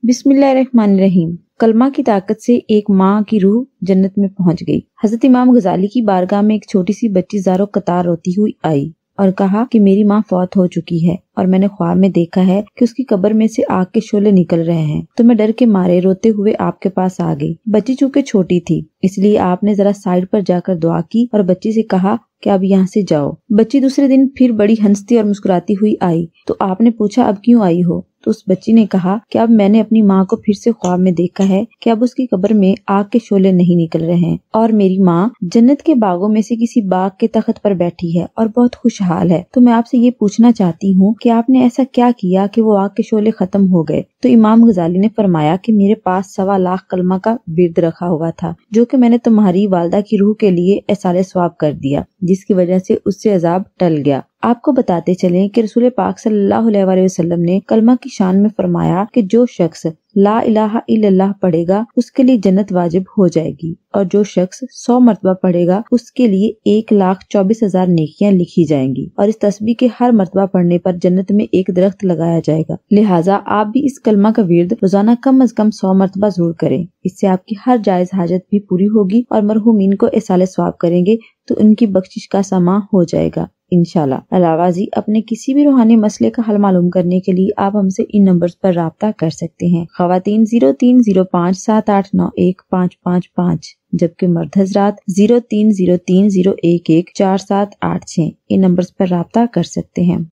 बिस्मिल्लाहिर्रहमानिर्रहीम। कलमा की ताकत से एक माँ की रूह जन्नत में पहुंच गई। हजरत इमाम गजाली की बारगाह में एक छोटी सी बच्ची ज़ारो कतार रोती हुई आई और कहा कि मेरी माँ फौत हो चुकी है और मैंने ख्वाब में देखा है कि उसकी कब्र में से आग के शोले निकल रहे हैं, तो मैं डर के मारे रोते हुए आपके पास आ गई। बच्ची चूंकि छोटी थी इसलिए आपने जरा साइड पर जाकर दुआ की और बच्ची से कहा कि अब यहाँ से जाओ। बच्ची दूसरे दिन फिर बड़ी हंसती और मुस्कुराती हुई आई तो आपने पूछा अब क्यों आई हो? तो उस बच्ची ने कहा कि अब मैंने अपनी माँ को फिर से ख्वाब में देखा है कि अब उसकी कब्र में आग के शोले नहीं निकल रहे हैं और मेरी माँ जन्नत के बागों में से किसी बाग के तख्त पर बैठी है और बहुत खुशहाल है। तो मैं आपसे ये पूछना चाहती हूँ कि आपने ऐसा क्या किया कि वो आग के शोले खत्म हो गए? तो इमाम गजाली ने फरमाया कि मेरे पास 1.25 लाख कलमा का विर्द रखा हुआ था जो कि मैंने तुम्हारी वालदा की रूह के लिए एसाले सवाब कर दिया, जिसकी वजह से उससे अजाब टल गया। आपको बताते चलें कि रसूल पाक सल्लल्लाहु अलैहि वसल्लम ने कलमा की शान में फरमाया कि जो शख्स ला इलाहा इल्लल्लाह पढ़ेगा उसके लिए जन्नत वाजिब हो जाएगी और जो शख्स 100 मरतबा पढ़ेगा उसके लिए 1,24,000 नेकियां लिखी जाएंगी और इस तस्बीह के हर मरतबा पढ़ने पर जन्नत में एक दरख्त लगाया जाएगा। लिहाजा आप भी इस कलमा का विर्द रोजाना कम अज कम 100 मरतबा जरूर करें। इससे आपकी हर जायज हाजत भी पूरी होगी और मरहूमीन को एसाले सवाब करेंगे तो उनकी बख्शिश का समा हो जाएगा इंशाल्लाह। अलावा जी अपने किसी भी रूहानी मसले का हल मालूम करने के लिए आप हमसे इन नंबर्स पर राब्ता कर सकते हैं। खवातीन 0305789155, जबकि मर्द हजरात 030301147886 इन नंबर्स पर राब्ता कर सकते हैं।